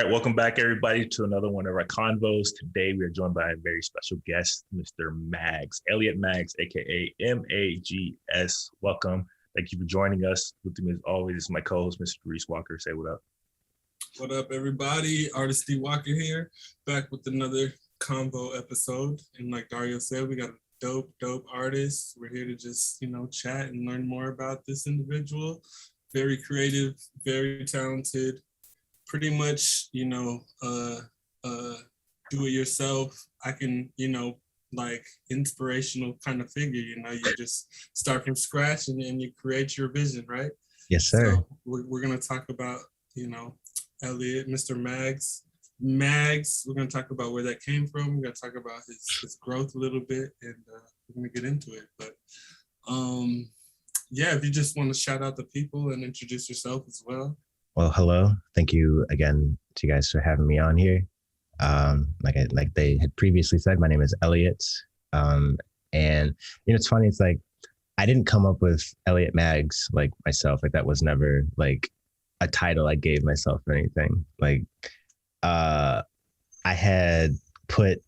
right, welcome back, everybody, to another one of our convos. Today, we are joined by a very special guest, Mr. Mags, Elliott Mags, aka M.A.G.S. Welcome. Thank you for joining us. With me, as always, is my co-host, Mr. Reese Walker. Say what up. What up, everybody? Artist D Walker here, back with another convo episode. And like Dario said, we got a dope artist. We're here to just, chat and learn more about this individual. Very creative, very talented. Pretty much, do it yourself. I can, like inspirational kind of figure, you just start from scratch and then you create your vision, right? Yes, sir. So we're going to talk about, Elliott, Mr. Mags. Mags, we're going to talk about where that came from. We're going to talk about his growth a little bit, and we're going to get into it. But if you just want to shout out the people and introduce yourself as well. Well, hello. Thank you again to you guys for having me on here. Like they had previously said, my name is Elliott. And it's funny. It's like, I didn't come up with Elliott Mags like myself. Like that was never like a title I gave myself or anything. Like, I had put,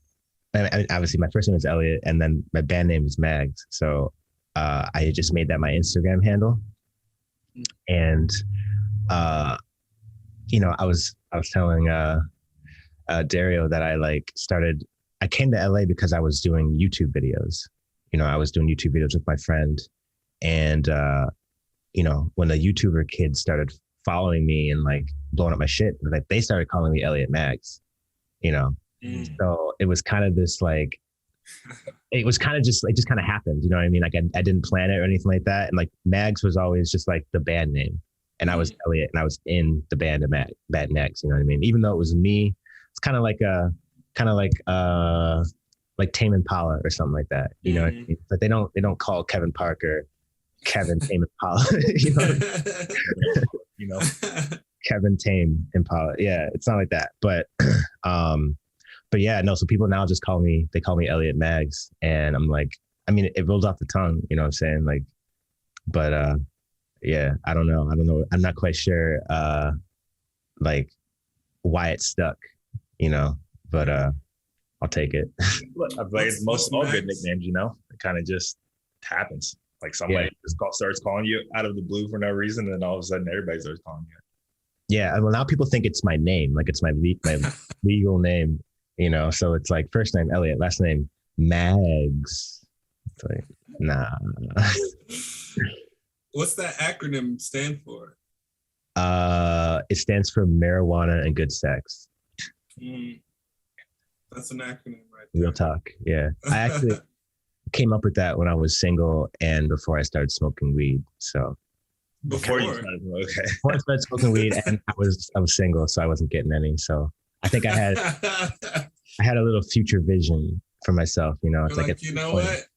obviously my first name is Elliott and then my band name is Mags. So, I had just made that my Instagram handle. And, I was telling, Dario that I came to LA because I was doing YouTube videos. I was doing YouTube videos with my friend, and, when the YouTuber kids started following me and like blowing up my shit, like they started calling me Elliott Mags, So it was kind of this like, it just kind of happened. You know what I mean? Like I didn't plan it or anything like that. And like Mags was always just like the band name, and I was Elliott and I was in the band of Mags, you know what I mean? Even though it was me, it's kind of like Tame Impala or something like that. You know what I mean? But they don't call Kevin Parker Kevin Tame Impala, Kevin Tame Impala. Yeah, it's not like that. But yeah, no, so people now just call me Elliott Mags, and I'm like, I mean, it rolls off the tongue, you know what I'm saying? Like, but yeah, I don't know. I'm not quite sure like why it stuck, but I'll take it. I've played most all good nicknames, it kind of just happens. Like somebody just starts calling you out of the blue for no reason, and then all of a sudden everybody starts calling you. Yeah, well now people think it's my name, like it's my legal name, So it's like first name Elliott, last name Mags. It's like nah. What's that acronym stand for? It stands for marijuana and good sex. That's an acronym, right there. Real talk. Yeah. I actually came up with that when I was single and before I started smoking weed. So before I started smoking weed and I was single, so I wasn't getting any. So I think I had a little future vision for myself, It's like you know what?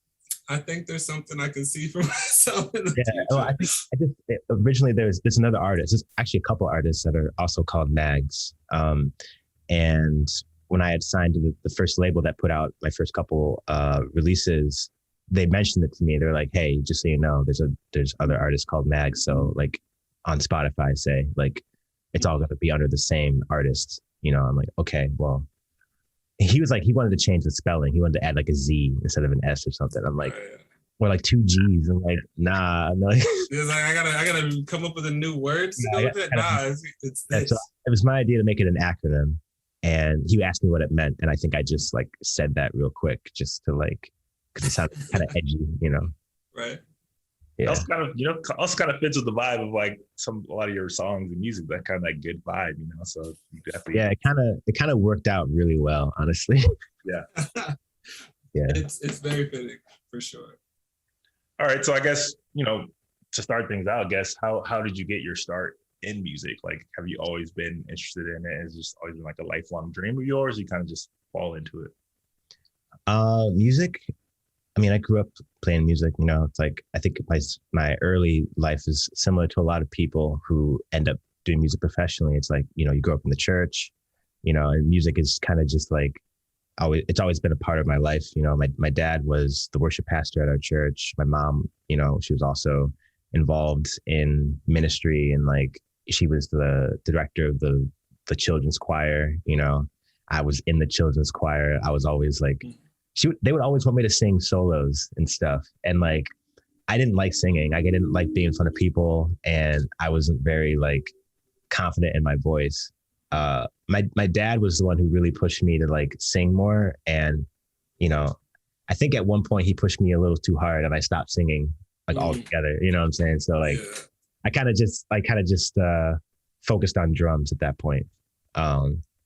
I think there's something I can see for myself in the future. Well, I think originally there's another artist. There's actually a couple artists that are also called Mags. And when I had signed to the first label that put out my first couple releases, they mentioned it to me. They're like, "Hey, just so you know, there's other artists called Mags. So like on Spotify, say like it's all going to be under the same artist." I'm like, okay, well. He was like, he wanted to change the spelling. He wanted to add like a Z instead of an S or something. I'm like, or like 2 G's. I'm like, nah. No. It's like, I gotta come up with a new word to go with it. It's this. So it was my idea to make it an acronym. And he asked me what it meant. And I think I just like said that real quick just to like, because it sounded kind of edgy, Right. Yeah. Also kind of fits with the vibe of like a lot of your songs and music, that kind of like good vibe, So you definitely. Yeah, it kind of worked out really well, honestly. Yeah. Yeah. It's very fitting for sure. All right, so I guess to start things out, I guess how did you get your start in music? Like, have you always been interested in it? Has it just always been like a lifelong dream of yours? You kind of just fall into it. Music. I mean, I grew up playing music, it's like, I think my early life is similar to a lot of people who end up doing music professionally. It's like, you grow up in the church, and music is kind of just like, it's always been a part of my life. My dad was the worship pastor at our church. My mom, she was also involved in ministry, and like, she was the director of the the children's choir. You know, I was in the children's choir. I was always like, they would always want me to sing solos and stuff. And like, I didn't like singing. I didn't like being in front of people, and I wasn't very like confident in my voice. My dad was the one who really pushed me to like sing more. And, you know, I think at one point he pushed me a little too hard and I stopped singing like altogether. You know what I'm saying? So like, I kind of just focused on drums at that point.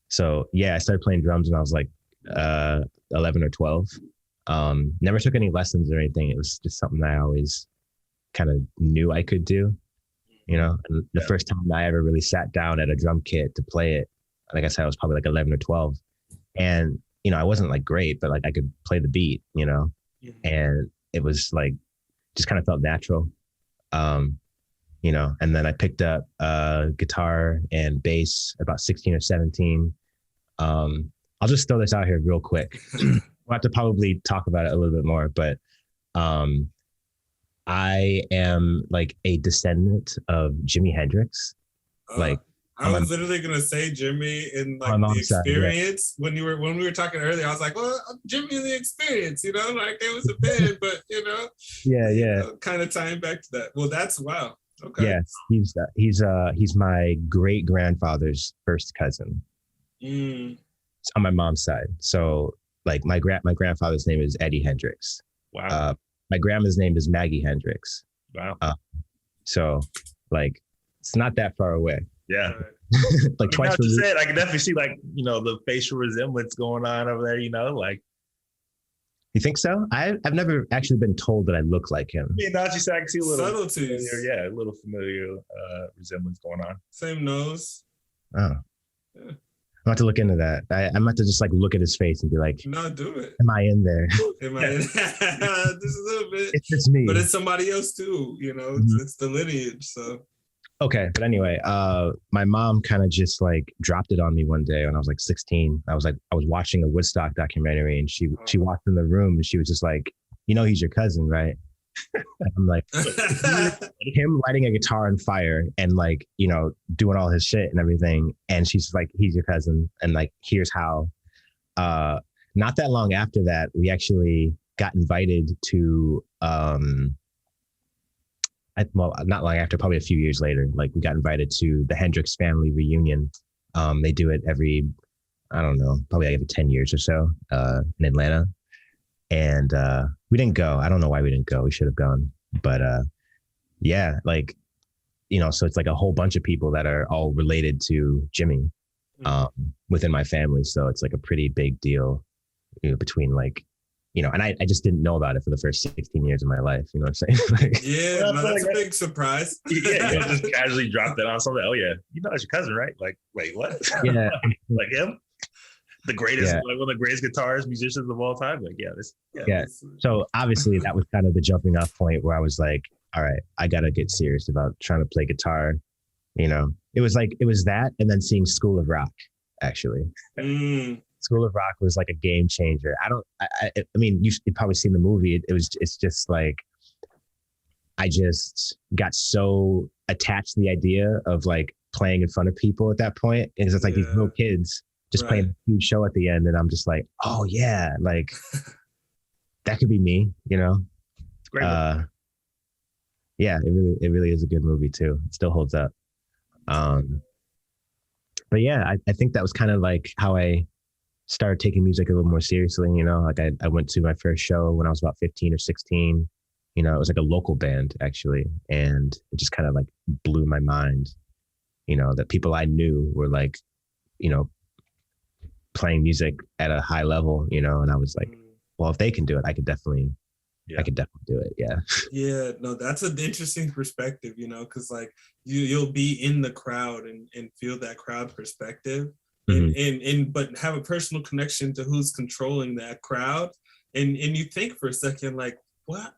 So yeah, I started playing drums when I was like 11 or 12. Never took any lessons or anything. It was just something that I always kind of knew I could do, you know. And the first time I ever really sat down at a drum kit to play it, like I said, I was probably like 11 or 12. And, you know, I wasn't like great, but like I could play the beat, you know, and it was like, just kind of felt natural. You know, and then I picked up guitar and bass about 16 or 17. I'll just throw this out here real quick. We'll have to probably talk about it a little bit more, but I am like a descendant of Jimi Hendrix. Like I was literally gonna say Jimmy in like the Experience side, when we were talking earlier. I was like, well, Jimmy and the Experience, you know, like it was a band, but you know, kind of tying back to that. Well, that's wow. Okay. Yes, he's my great grandfather's first cousin. It's on my mom's side. So like my grandfather's name is Eddie Hendrix. Wow. My grandma's name is Maggie Hendrix. Wow. So like it's not that far away. Yeah. Like twice. Said, I can definitely see like, you know, the facial resemblance going on over there, you know, like. You think so? I've never actually been told that I look like him. Yeah, now you said I can see a little subtleties. Familiar, a little familiar resemblance going on. Same nose. Oh. Yeah. I'm about to look into that. I'm about to just like look at his face and be like, no, do it. Am I in there? Am I in? Just a little bit. It's just me. But it's somebody else too, you know, it's the lineage. So okay. But anyway, my mom kind of just like dropped it on me one day when I was like 16. I was watching a Woodstock documentary, and she walked in the room and she was just like, you know, he's your cousin, right? And I'm like, him lighting a guitar on fire and like, you know, doing all his shit and everything. And she's like, he's your cousin. And like, here's how. Not that long after that, we actually got invited to, not long after, probably a few years later, like we got invited to the Hendrix family reunion. They do it every, I don't know, probably every 10 years or so in Atlanta. And we didn't go. I don't know why we didn't go. We should have gone. But yeah, like, you know, so it's like a whole bunch of people that are all related to Jimmy within my family. So it's like a pretty big deal, you know, between like, you know, and I just didn't know about it for the first 16 years of my life. You know what I'm saying? Like, yeah, well, no, that's a big surprise. Yeah, just casually dropped that on something. Oh yeah, you know, it's your cousin, right? Like, wait, what? Yeah, like him, the greatest, like one of the greatest guitarists, musicians of all time. Like, yeah. So obviously, that was kind of the jumping off point where I was like, all right, I gotta get serious about trying to play guitar. You know, it was that, and then seeing School of Rock, actually. School of Rock was like a game changer. I mean, you've probably seen the movie. It's just like, I just got so attached to the idea of like playing in front of people at that point. And it's like these little kids just playing a huge show at the end. And I'm just like, oh yeah, like that could be me, you know? It's great. Yeah, it really is a good movie too. It still holds up. But yeah, I think that was kind of like how I started taking music a little more seriously, you know, like I went to my first show when I was about 15 or 16, you know, it was like a local band actually. And it just kind of like blew my mind, you know, that people I knew were like, you know, playing music at a high level, you know, and I was like, well, if they can do it, I could definitely do it. Yeah. Yeah, no, that's an interesting perspective, you know, because like you'll be in the crowd and feel that crowd perspective. And but have a personal connection to who's controlling that crowd, and you think for a second like, what?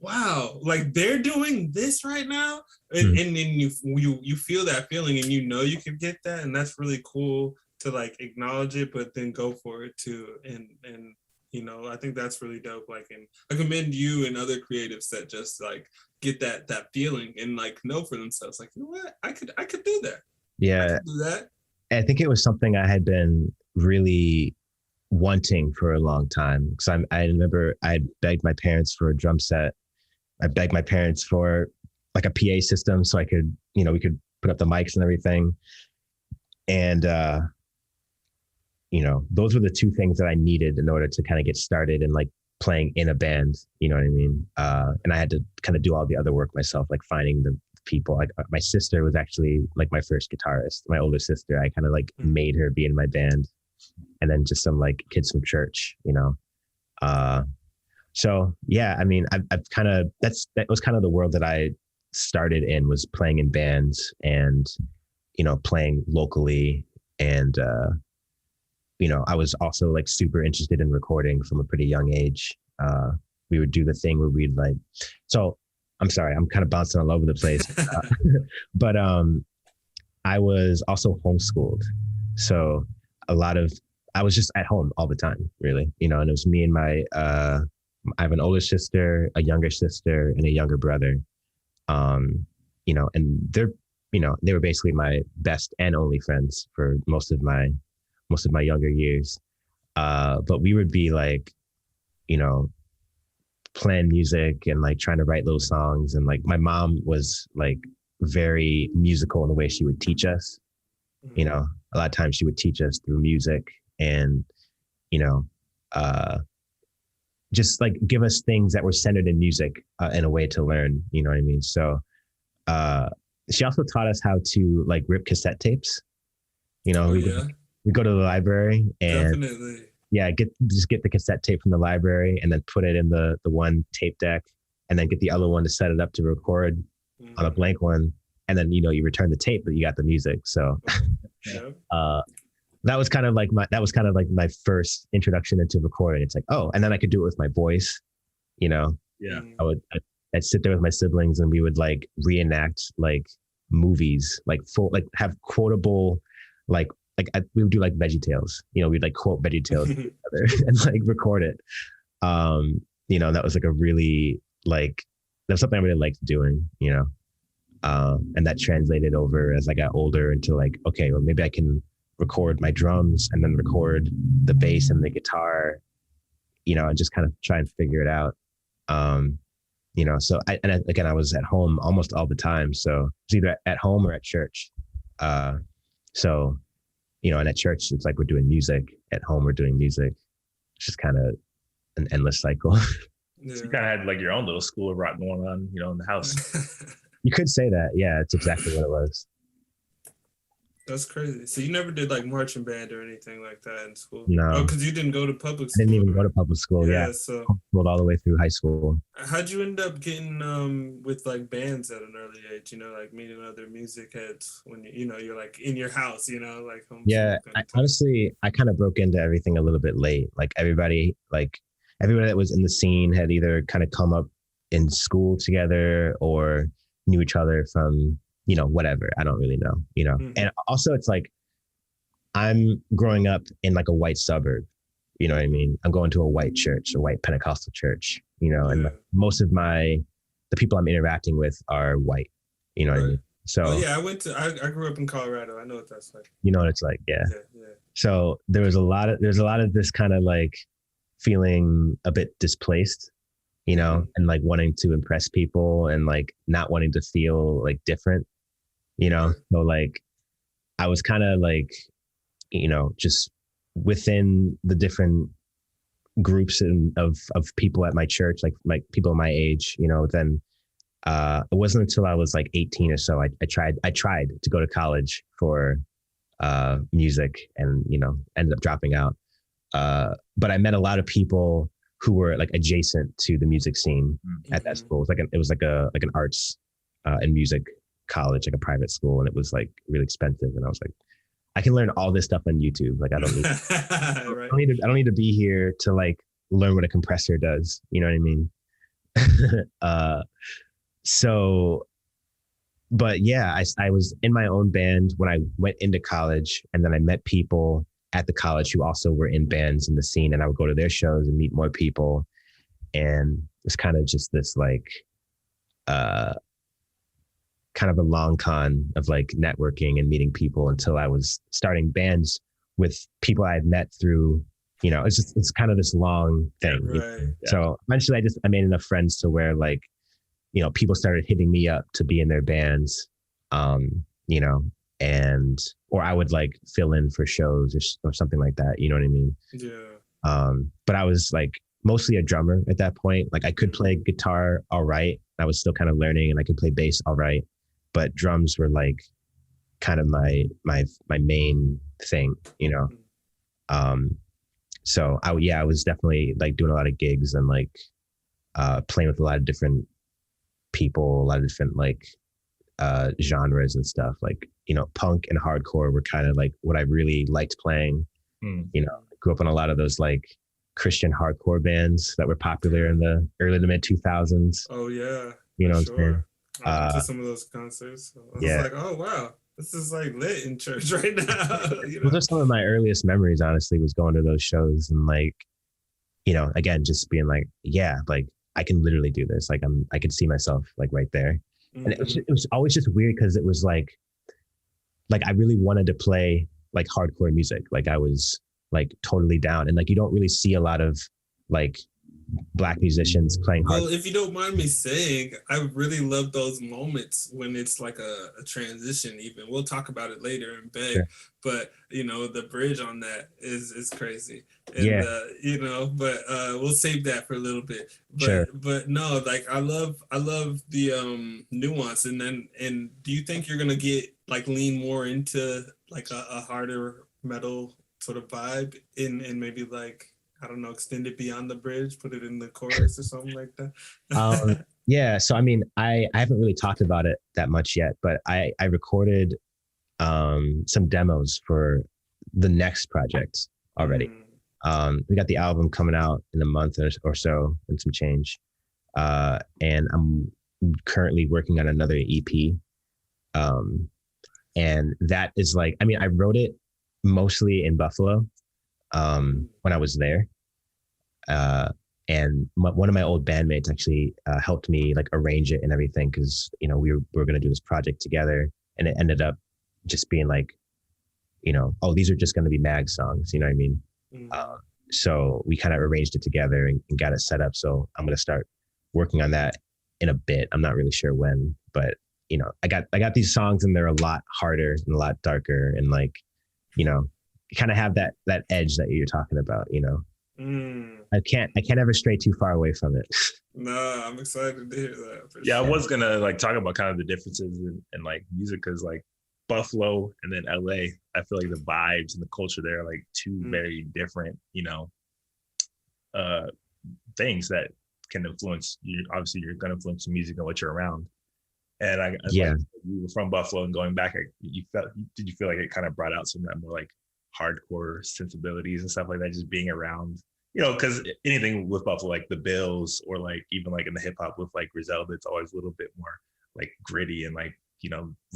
Wow, like they're doing this right now, and then you feel that feeling, and you know you can get that, and that's really cool to like acknowledge it, but then go for it too, and you know, I think that's really dope. Like, and I commend you and other creatives that just like get that feeling and like know for themselves, like, you know what, I could do that. Yeah. Do that. I think it was something I had been really wanting for a long time. Because I remember I begged my parents for a drum set. I begged my parents for like a PA system so I could, we could put up the mics and everything. And, those were the two things that I needed in order to kind of get started and like playing in a band, you know what I mean? And I had to kind of do all the other work myself, like finding the people. Like my sister was actually like my first guitarist, my older sister. I kind of like made her be in my band, and then just some like kids from church, So yeah, I mean, I've kind of, that was kind of the world that I started in, was playing in bands and, playing locally. And, I was also like super interested in recording from a pretty young age. We would do the thing where we'd like, so I'm sorry, I'm kind of bouncing all over the place, but I was also homeschooled. So I was just at home all the time, really, and it was me and I have an older sister, a younger sister, and a younger brother. And they were basically my best and only friends for most of my younger years. But we would be like, playing music and like trying to write those songs. And like my mom was like very musical in the way she would teach us. A lot of times she would teach us through music and, just like give us things that were centered in music in a way to learn, you know what I mean? So she also taught us how to like rip cassette tapes. We go to the library and definitely. Get the cassette tape from the library and then put it in the one tape deck, and then get the other one to set it up to record on a blank one. And then, you return the tape, but you got the music. So that was kind of like my first introduction into recording. It's like, oh, and then I could do it with my voice, Yeah. I'd sit there with my siblings and we would like reenact like movies, like have quotable, we would do like VeggieTales, we'd like quote VeggieTales together and like record it. That was like a really like, that was something I really liked doing, and that translated over as I got older into like, okay, well maybe I can record my drums and then record the bass and the guitar, and just kind of try and figure it out. So I was at home almost all the time. So it was either at home or at church. And at church, it's like we're doing music. At home, we're doing music. It's just kind of an endless cycle. So you kind of had like your own little school of rock going on, in the house. You could say that. Yeah, it's exactly what it was. That's crazy. So you never did like marching band or anything like that in school? No. Oh, because you didn't go to public school. I didn't even go to public school. Yeah. So homeschooled all the way through high school. How'd you end up getting with like bands at an early age? Like meeting other music heads when you're like in your house, like home. Yeah. Honestly, I kind of broke into everything a little bit late. Like everybody that was in the scene had either kind of come up in school together or knew each other from whatever. I don't really know, And also it's like, I'm growing up in like a white suburb, you know what I mean? I'm going to a white church, a white Pentecostal church, and most of the people I'm interacting with are white, you know what I mean? So I grew up in Colorado. I know what that's like. You know what it's like. Yeah. So there's a lot of this kind of like feeling a bit displaced, and like wanting to impress people and like not wanting to feel like different. So like I was kind of like, just within the different groups of people at my church, like people my age, then it wasn't until I was like 18 or so, I tried to go to college for music and, ended up dropping out. But I met a lot of people who were like adjacent to the music scene at that school. It was like an arts and music college, like a private school, and it was like really expensive. And I was like, I can learn all this stuff on YouTube. Like I don't need I don't need to be here to like learn what a compressor does. You know what I mean? But yeah, I was in my own band when I went into college, and then I met people at the college who also were in bands in the scene, and I would go to their shows and meet more people. And it's kind of just this like, kind of a long con of like networking and meeting people until I was starting bands with people I had met through, it's kind of this long thing. Right. Yeah. So eventually I made enough friends to where like, people started hitting me up to be in their bands, or I would like fill in for shows or something like that. You know what I mean? Yeah. But I was like mostly a drummer at that point. Like I could play guitar all right. I was still kind of learning, and I could play bass all right, but drums were like kind of my main thing, So I was definitely like doing a lot of gigs and like playing with a lot of different people, a lot of different like genres and stuff. Like, punk and hardcore were kind of like what I really liked playing. I grew up on a lot of those like Christian hardcore bands that were popular in the early to mid 2000s. Oh yeah. Sure. I went to some of those concerts. So I was like, oh wow, this is like lit in church right now. Those are some of my earliest memories, honestly, was going to those shows and like, again, just being like, yeah, like I can literally do this. Like I could see myself like right there. And it was always just weird because it was like I really wanted to play like hardcore music. Like I was like totally down, and like you don't really see a lot of like Black musicians playing hardcore. Well, if you don't mind me saying, I really love those moments when it's like a transition. Even we'll talk about it later in bed, sure. But the bridge on that is crazy. And but we'll save that for a little bit. But sure. But no, like I love the nuance. And do you think you're gonna get like lean more into like a harder metal sort of vibe and maybe like, I don't know, extend it beyond the bridge, put it in the chorus or something like that? Yeah. So, I mean, I haven't really talked about it that much yet, but I recorded some demos for the next project already. We got the album coming out in a month or so and some change. And I'm currently working on another EP. And that is like, I mean, I wrote it mostly in Buffalo when I was there. And one of my old bandmates actually helped me like arrange it and everything, because we were going to do this project together, and it ended up just being like, oh, these are just going to be Mag songs, you know what I mean? So we kind of arranged it together and got it set up. So I'm going to start working on that in a bit. I'm not really sure when, but I got these songs, and they're a lot harder and a lot darker, and like, kind of have that edge that you're talking about, I can't ever stray too far away from it. No, I'm excited to hear that. Yeah, sure. I was gonna like talk about kind of the differences in like music, because like Buffalo and then LA, I feel like the vibes and the culture there are like two very different, things that can influence you. Obviously, you're gonna influence the music and what you're around. And like, you were from Buffalo, and going back, did you feel like it kind of brought out some of that more like hardcore sensibilities and stuff like that, just being around, because anything with Buffalo, like the Bills, or like even like in the hip hop with like Griselda, it's always a little bit more like gritty and like,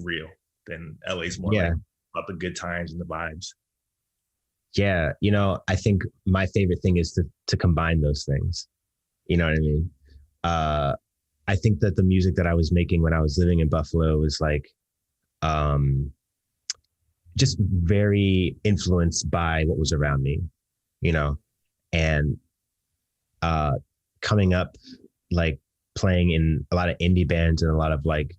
real, than LA's more like about the good times and the vibes. Yeah. I think my favorite thing is to combine those things. You know what I mean? I think that the music that I was making when I was living in Buffalo was like, just very influenced by what was around me, and coming up, like playing in a lot of indie bands and a lot of like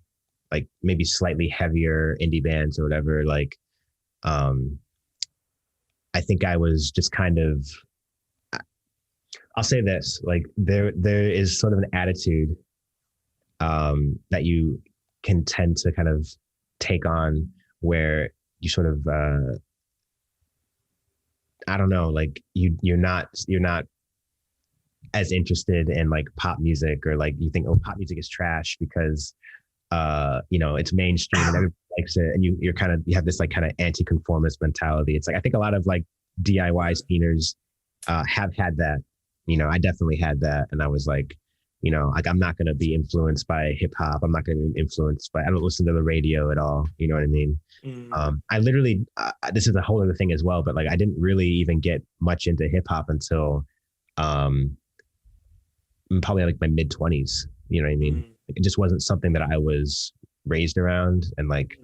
maybe slightly heavier indie bands or whatever. Like, I think I was just kind of, I'll say this, like there is sort of an attitude that you can tend to kind of take on, where you sort of, I don't know, like you're not as interested in like pop music, or like you think, oh, pop music is trash because, it's mainstream and everybody likes it. And you have this like kind of anti-conformist mentality. It's like, I think a lot of like DIY sceners have had that, I definitely had that. And I was like, like I'm not going to be influenced by hip hop. I'm not going to be influenced by, I don't listen to the radio at all. You know what I mean? I literally, this is a whole other thing as well, but like, I didn't really even get much into hip hop until probably like my mid 20s. You know what I mean? It just wasn't something that I was raised around, and like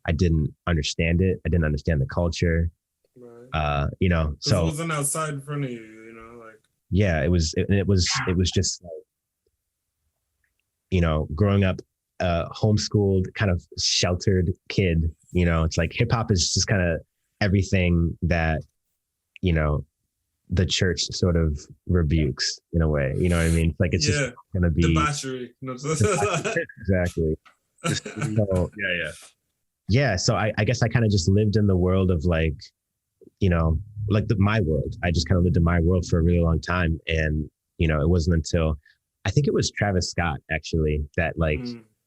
I didn't understand it. I didn't understand the culture. Right. You know, So so it wasn't outside in front of you, you know, like. yeah, it was just like, you know, growing up, homeschooled, kind of sheltered kid. You know, it's like hip hop is just kind of everything that, you know, the church sort of rebukes in a way. You know what I mean? It's like it's just gonna be debauchery. No. exactly. So Yeah. yeah, so I guess I kind of just lived in the world of like, you know, like my world. I just kind of lived in my world for a really long time, and you know, it wasn't until I think it was Travis Scott actually that like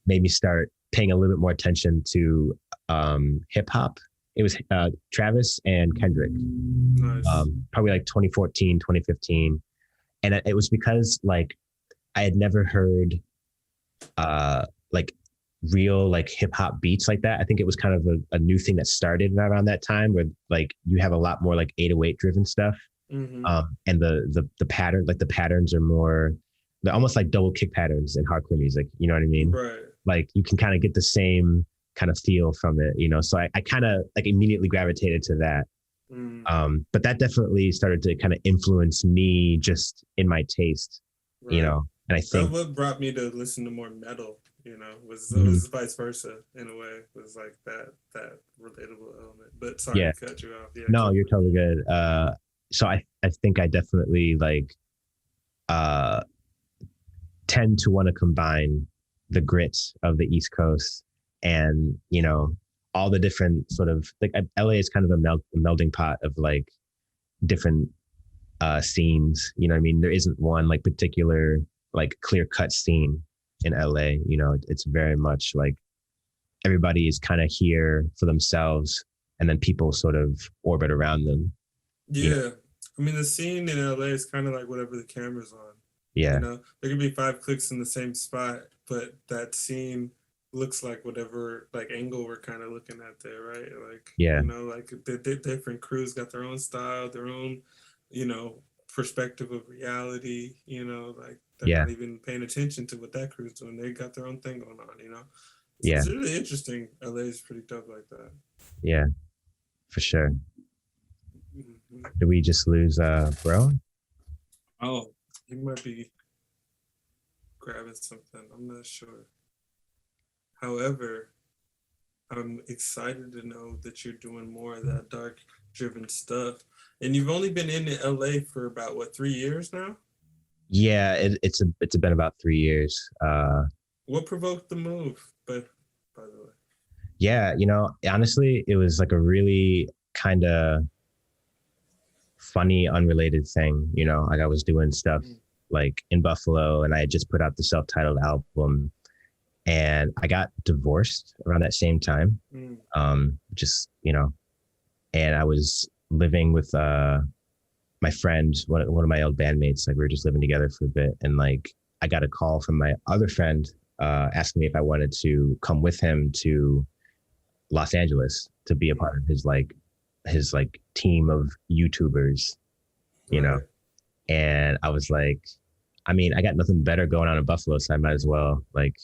made me start paying a little bit more attention to hip hop. It was Travis and Kendrick. Nice. Probably like 2014, 2015. And it was because like I had never heard like real like hip hop beats like that. I think it was kind of a new thing that started around that time, where like you have a lot more like 808 driven stuff. And the pattern, like the patterns are more, they're almost like double kick patterns in hardcore music. You know what I mean? Right. Like you can kind of get the same kind of feel from it, you know? So I kind of like immediately gravitated to that. But that definitely started to kind of influence me just in my taste, right. You know? And I think what brought me to listen to more metal, you know, was vice versa in a way, was like that relatable element. But sorry to cut you off. Yeah, no, you're totally good. So I think I definitely like tend to want to combine the grit of the East Coast and, you know, all the different sort of like LA is kind of a melding pot of like different scenes. You know what I mean? There isn't one like particular like clear cut scene in LA. You know, it's very much like everybody is kind of here for themselves, and then people sort of orbit around them. Yeah. You know? I mean, the scene in LA is kind of like whatever the camera's on. Yeah. You know, there could be 5 clicks in the same spot, but that scene looks like whatever like angle we're kind of looking at there, right? Like, you know, like the different crews got their own style, their own, you know, perspective of reality, you know, like they're not even paying attention to what that crew's doing. They got their own thing going on, you know? So it's really interesting. LA is pretty dope like that. Yeah, for sure. Did we just lose bro? Oh, he might be grabbing something. I'm not sure. However, I'm excited to know that you're doing more of that dark driven stuff. And you've only been in LA for about what, 3 years now? Yeah, it's been about 3 years. What provoked the move, by the way? Yeah, you know, honestly, it was like a really kind of funny, unrelated thing. You know, like I was doing stuff like in Buffalo, and I had just put out the self-titled album, and I got divorced around that same time. Just, you know, and I was living with my friend, one of my old bandmates. Like we were just living together for a bit, and like I got a call from my other friend asking me if I wanted to come with him to Los Angeles to be a part of his team of YouTubers, you know. And I was like, I mean, I got nothing better going on in Buffalo, so I might as well like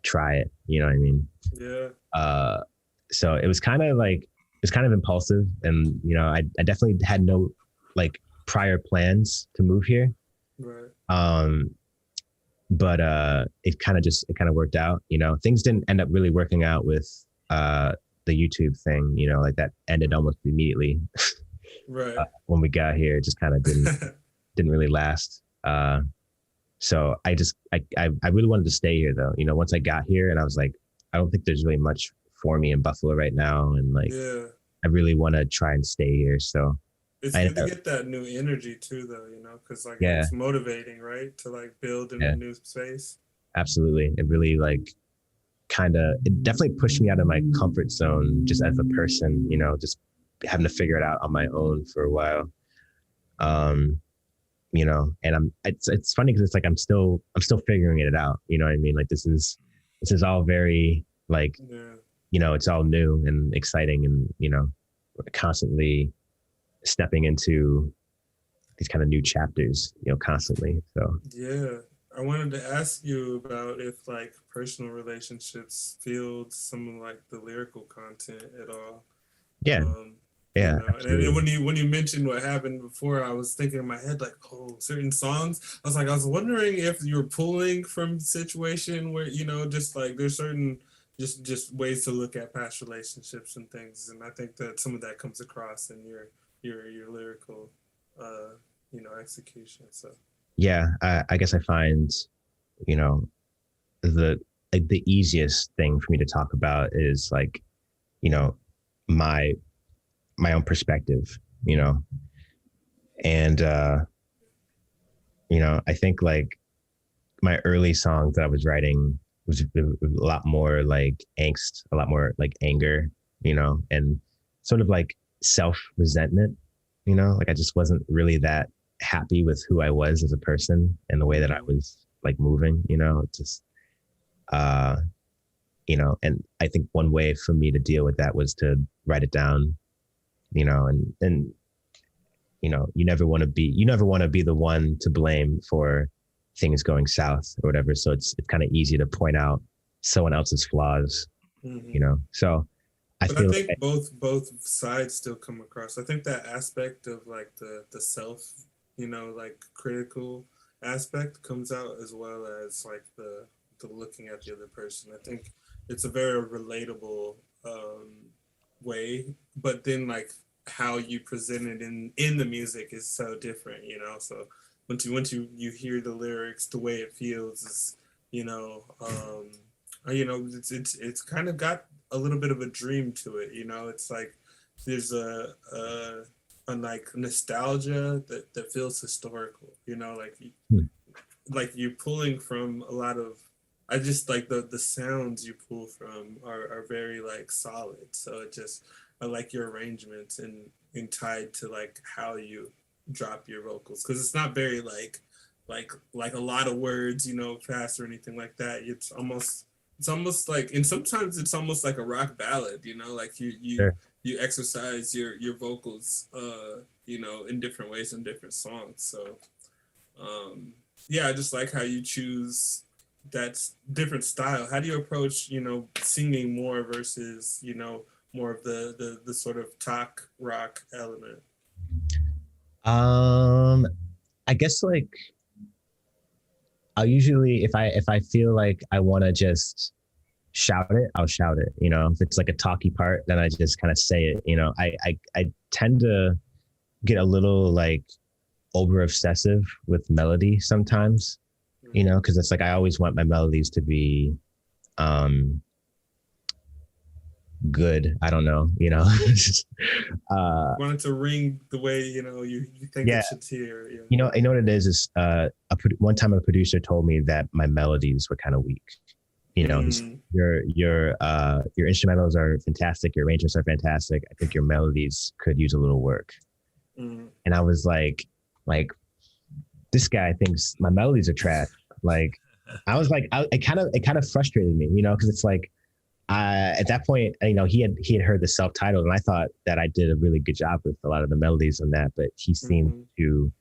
try it, you know what I mean? Yeah. So it was kind of impulsive, and you know, I definitely had no like prior plans to move here. Right. But it kind of worked out, you know. Things didn't end up really working out with the YouTube thing, you know, like that ended almost immediately. Right. When we got here, it just kind of didn't really last. So I really wanted to stay here though, you know, once I got here, and I was like, I don't think there's really much for me in Buffalo right now, and like I really want to try and stay here. So it's good to get that new energy too, though, you know, because like it's motivating, right, to like build in a new space. Absolutely. It really like it definitely pushed me out of my comfort zone just as a person, you know, just having to figure it out on my own for a while. You know, and it's funny because it's like I'm still figuring it out, you know what I mean? Like this is all very like, you know, it's all new and exciting, and you know, constantly stepping into these kind of new chapters, you know, constantly. So I wanted to ask you about if like personal relationships fueled some of like the lyrical content at all. Yeah. You know, and when you mentioned what happened before, I was thinking in my head like, oh, certain songs. I was wondering if you're pulling from situation where, you know, just like there's certain just ways to look at past relationships and things, and I think that some of that comes across in your lyrical, you know, execution. So yeah, I guess I find, you know, the easiest thing for me to talk about is like, you know, my own perspective, you know, and you know, I think like my early songs that I was writing was a lot more like angst, a lot more like anger, you know, and sort of like self-resentment, you know, like I just wasn't really that happy with who I was as a person and the way that I was like moving, you know, just you know, and I think one way for me to deal with that was to write it down, you know, and you know, you never want to be the one to blame for things going south or whatever. So it's kind of easy to point out someone else's flaws, you know. So I think like both sides still come across. I think that aspect of like the self, you know, like critical aspect comes out as well as like the looking at the other person. I think it's a very relatable way, but then like how you present it in the music is so different, you know. So once you hear the lyrics, the way it feels is, you know, it's kind of got a little bit of a dream to it, you know. It's like there's a like nostalgia that feels historical, you know, like you're pulling from a lot of, I just like the sounds you pull from are very like solid. So it just, I like your arrangements and tied to like how you drop your vocals, because it's not very like a lot of words, you know, fast or anything like that. It's almost like, and sometimes it's almost like a rock ballad, you know, like you exercise your vocals, you know, in different ways in different songs. So yeah, I just like how you choose that different style. How do you approach, you know, singing more versus, you know, more of the sort of talk rock element? I guess like I'll usually, if I feel like I want to just shout it, I'll shout it. You know, if it's like a talky part, then I just kind of say it. You know, I tend to get a little like over obsessive with melody sometimes, you know, because it's like I always want my melodies to be good. I don't know, you know. Want it to ring the way, you know, you think it should hear. Yeah. You know what it is one time a producer told me that my melodies were kind of weak. You know, your instrumentals are fantastic, your arrangements are fantastic. I think your melodies could use a little work. And I was like, this guy thinks my melodies are trash. Like, I was like, it kind of frustrated me, you know, because it's like, at that point, you know, he had heard the self-titled, and I thought that I did a really good job with a lot of the melodies on that, but he seemed to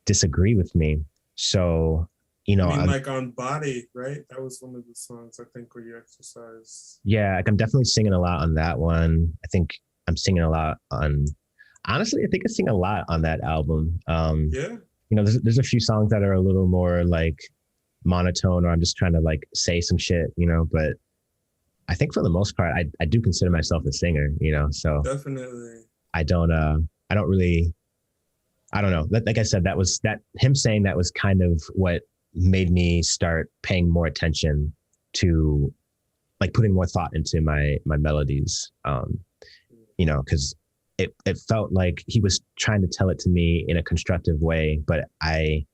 disagree with me. So, you know, like on Body, right? That was one of the songs I think where you exercise. Yeah, like I'm definitely singing a lot on that one. I think I'm singing a lot on. Honestly, I think I sing a lot on that album. Yeah. You know, there's a few songs that are a little more like monotone, or I'm just trying to like say some shit, you know, but I think for the most part, I do consider myself a singer, you know, so definitely. I don't really, I don't know. Like I said, him saying that was kind of what made me start paying more attention to like putting more thought into my melodies, you know, because it felt like he was trying to tell it to me in a constructive way, but I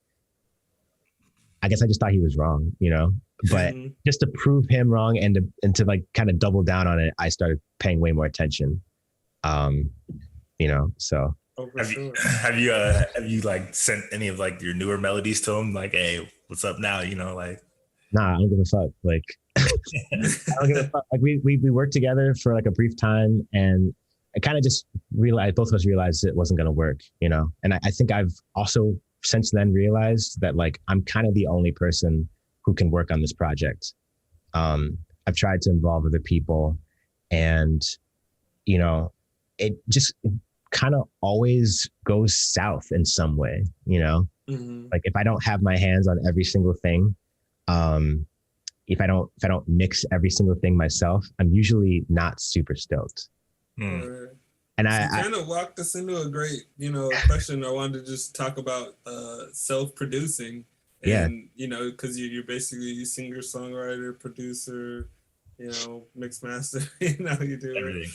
guess I just thought he was wrong, you know. But just to prove him wrong and to like kind of double down on it, I started paying way more attention. You know, so have you like sent any of like your newer melodies to him? Like, hey, what's up now? You know, like, nah, I don't give a fuck. Like, I don't give a fuck. Like we worked together for like a brief time, and I kind of just realized, both of us realized it wasn't going to work, you know. And I think I've also since then realized that like I'm kind of the only person who can work on this project. I've tried to involve other people, and you know, it just kind of always goes south in some way. You know, like if I don't have my hands on every single thing, if I don't mix every single thing myself, I'm usually not super stoked. And so you kind of walked us into a great, question. I wanted to just talk about self-producing. And, because you're basically singer, songwriter, producer, mix master, you do everything.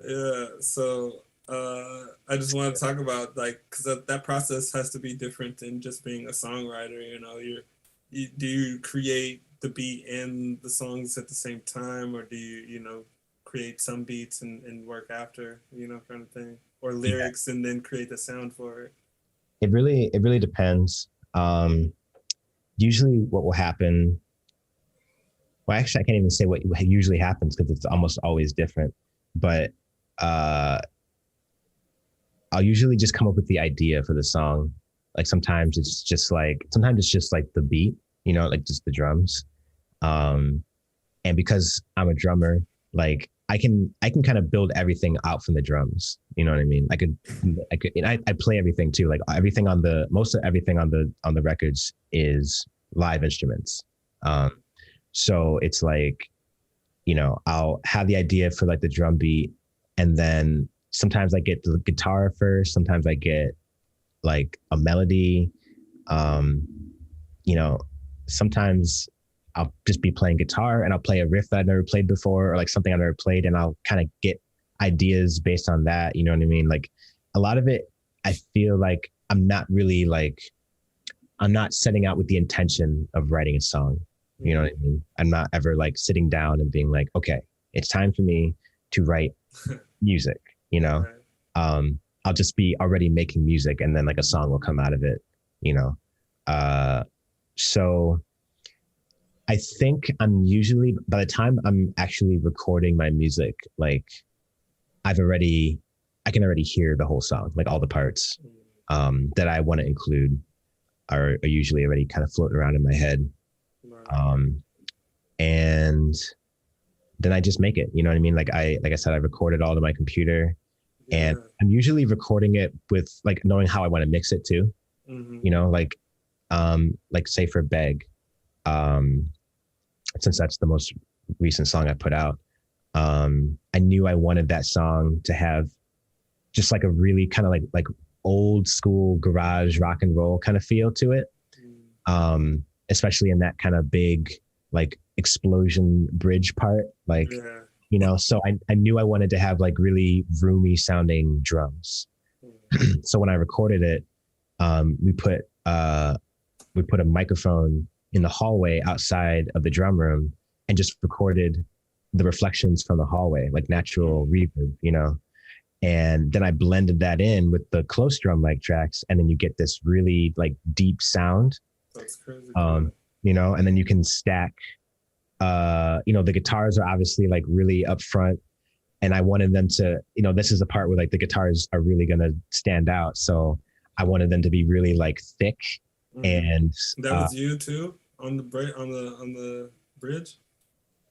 Yeah. So I just want to talk about because that process has to be different than just being a songwriter. Do you create the beat and the songs at the same time, or do you, create some beats and work after, kind of thing, or lyrics and then create the sound for it? It really depends. Usually what will happen, well, actually, I can't even say what usually happens because it's almost always different, but I'll usually just come up with the idea for the song. Like sometimes it's just like the beat, like just the drums. And because I'm a drummer, like I can kind of build everything out from the drums. You know what I mean? I play everything too. Like most of everything on the records is live instruments. So it's like, I'll have the idea for like the drum beat, and then sometimes I get the guitar first. Sometimes I get like a melody. Sometimes I'll just be playing guitar and I'll play a riff that I've never played before, or like something I've never played, and I'll kind of get ideas based on that. You know what I mean? Like a lot of it, I feel like I'm not setting out with the intention of writing a song. You know what I mean? I'm not ever like sitting down and being like, okay, it's time for me to write music, I'll just be already making music, and then like a song will come out of it, so I think I'm usually, by the time I'm actually recording my music, like I can already hear the whole song, like all the parts that I want to include are usually already kind of floating around in my head. And then I just make it, you know what I mean? Like I said, I recorded all to my computer, and I'm usually recording it with like knowing how I want to mix it too. Like say for M.A.G.S, since that's the most recent song I put out, I knew I wanted that song to have just like a really kind of like old school garage rock and roll kind of feel to it. Especially in that kind of big like explosion bridge part, like, so I knew I wanted to have like really roomy sounding drums. So when I recorded it, we put a microphone in the hallway outside of the drum room and just recorded the reflections from the hallway, like natural reverb, and then I blended that in with the close drum mic tracks, and then you get this really like deep sound. That's crazy. And then you can stack, the guitars are obviously like really up front, and I wanted them to, this is the part where like the guitars are really going to stand out. So I wanted them to be really like thick. And that was you too on the bridge.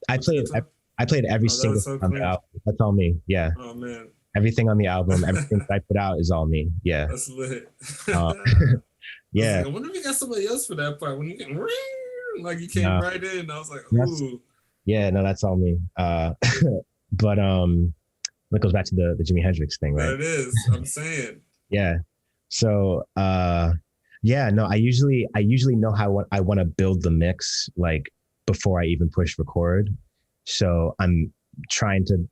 I played every single song on the album. That's all me. Yeah. Oh man. Everything on the album, everything that I put out is all me. Yeah. That's lit. Yeah. I wonder if you got somebody else for that part when you get like you came right in. I was like, ooh. Yeah, no, that's all me. But that goes back to the Jimi Hendrix thing, right? That it is. I'm saying. Yeah. So I usually know how I want to build the mix like before I even push record. So I'm trying to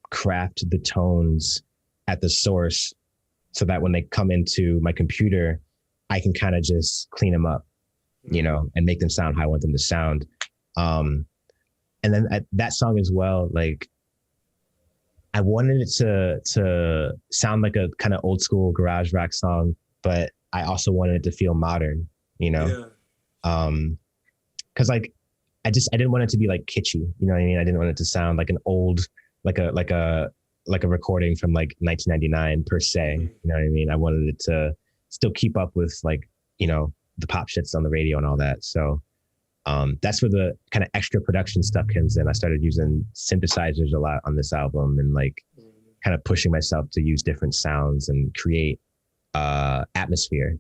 craft the tones at the source so that when they come into my computer, I can kind of just clean them up, and make them sound how I want them to sound. And then that song as well, like I wanted it to sound like a kind of old school garage rock song, but I also wanted it to feel modern, cause like I didn't want it to be like kitschy, you know what I mean? I didn't want it to sound like an old, like a recording from like 1999 per se, you know what I mean? I wanted it to still keep up with like the pop shits on the radio and all that. So that's where the kind of extra production stuff comes in. I started using synthesizers a lot on this album and like kind of pushing myself to use different sounds and create atmosphere,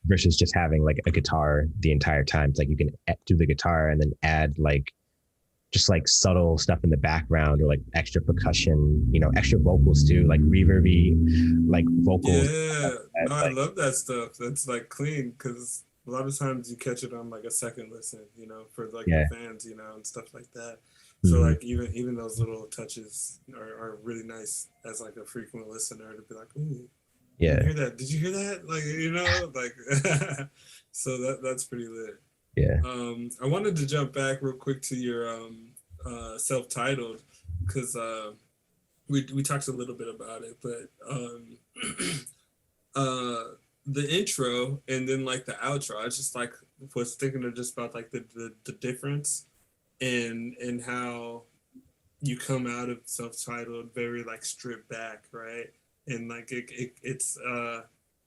versus just having like a guitar the entire time. It's like you can do the guitar and then add like just like subtle stuff in the background or like extra percussion, extra vocals too, like reverby, like vocals. Yeah, no, I love that stuff. That's like clean because a lot of times you catch it on like a second listen, for like the fans, and stuff like that. So like even those little touches are really nice as like a frequent listener to be like, ooh, yeah, did you hear that? Did you hear that? Like, so that's pretty lit. Yeah. I wanted to jump back real quick to your self-titled because we talked a little bit about it, but the intro and then like the outro, I just like was thinking of just about like the difference in how you come out of self-titled very like stripped back, right? And like it's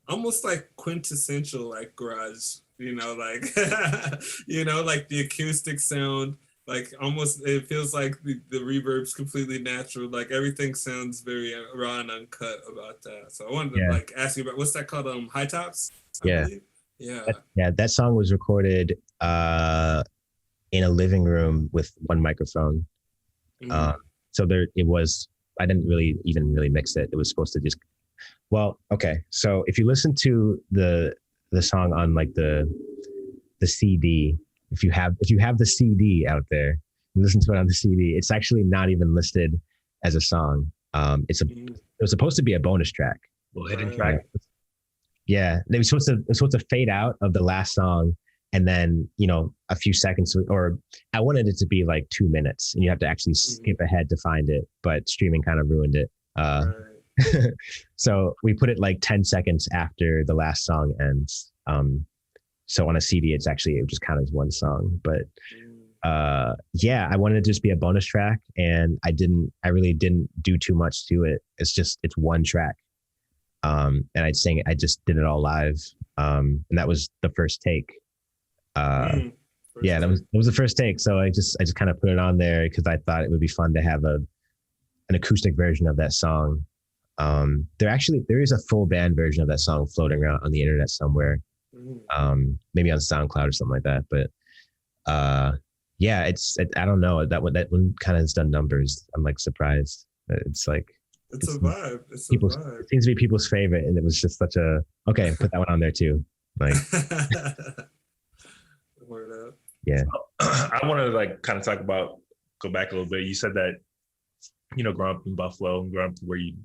almost like quintessential like garage, like like the acoustic sound, like almost it feels like the reverb's completely natural, like everything sounds very raw and uncut about that. So I wanted to like ask you about what's that called, High Tops, I believe? That song was recorded in a living room with one microphone. So there it was. I didn't really mix it. It was supposed to just, so if you listen to the song on like the CD, if you have the CD out there, you listen to it on the CD, it's actually not even listed as a song. It was supposed to be a bonus track. Well, hidden track. Yeah, it was supposed to fade out of the last song, and then a few seconds, or I wanted it to be like 2 minutes, and you have to actually skip ahead to find it, but streaming kind of ruined it. So we put it like 10 seconds after the last song ends. So on a CD, it just count as one song. But I wanted it to just be a bonus track, and I really didn't do too much to it. It's one track. And I just did it all live. And that was the first take. That was the first take. So I just kind of put it on there because I thought it would be fun to have an acoustic version of that song. There is a full band version of that song floating around on the internet somewhere. Maybe on SoundCloud or something like that. But I don't know, that one kind of has done numbers. I'm like surprised. It's like it's a vibe. It seems to be people's favorite, and it was just such a put that one on there too. Like word up. Yeah. I want to like kind of go back a little bit. You said that growing up in Buffalo and growing up where you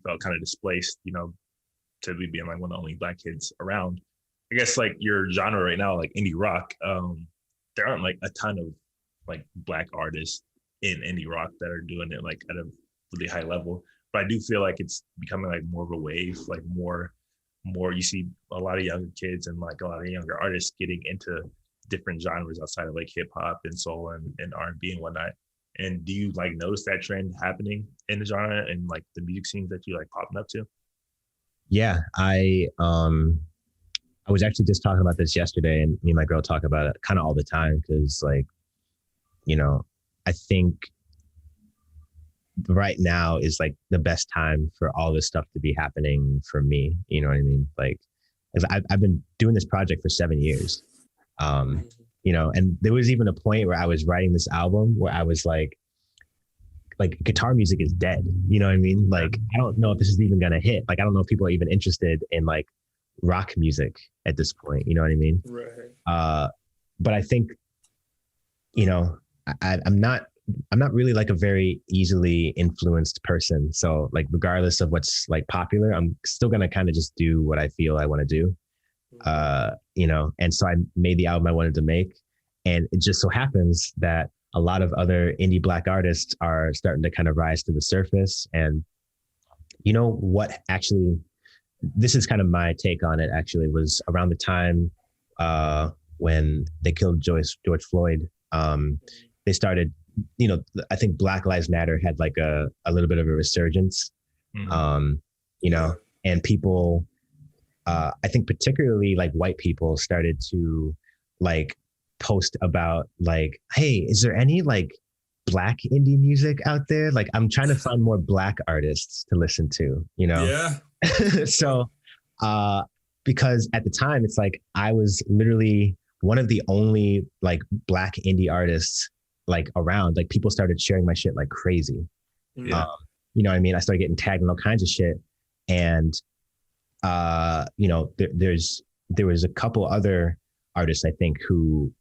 felt kind of displaced, to be being like one of the only Black kids around. I guess like your genre right now, like indie rock, there aren't like a ton of like Black artists in indie rock that are doing it like at a really high level. But I do feel like it's becoming like more of a wave, like more you see a lot of younger kids and like a lot of younger artists getting into different genres outside of like hip hop and soul and R&B and whatnot. And do you like notice that trend happening in the genre and like the music scenes that you like popping up to? Yeah, I was actually just talking about this yesterday, and me and my girl talk about it kind of all the time because like, I think right now is like the best time for all this stuff to be happening for me. You know what I mean? Like, because I've been doing this project for 7 years. And there was even a point where I was writing this album where I was like guitar music is dead. You know what I mean? Like, I don't know if this is even going to hit. Like, I don't know if people are even interested in like rock music at this point. You know what I mean? Right. But I think, I'm not really like a very easily influenced person. So like, regardless of what's like popular, I'm still going to kind of just do what I feel I want to do. And so I made the album I wanted to make, and it just so happens that a lot of other indie Black artists are starting to kind of rise to the surface. And what actually, this is kind of my take on it actually, was around the time when they killed George Floyd. They started, I think Black Lives Matter had like a little bit of a resurgence, and people I think particularly like white people started to like post about like, hey, is there any like Black indie music out there? Like I'm trying to find more Black artists to listen to, you know? Yeah. So, because at the time it's like I was literally one of the only like Black indie artists like around. Like people started sharing my shit like crazy. Yeah. You know what I mean? I started getting tagged in all kinds of shit. And you know, there was a couple other artists I think who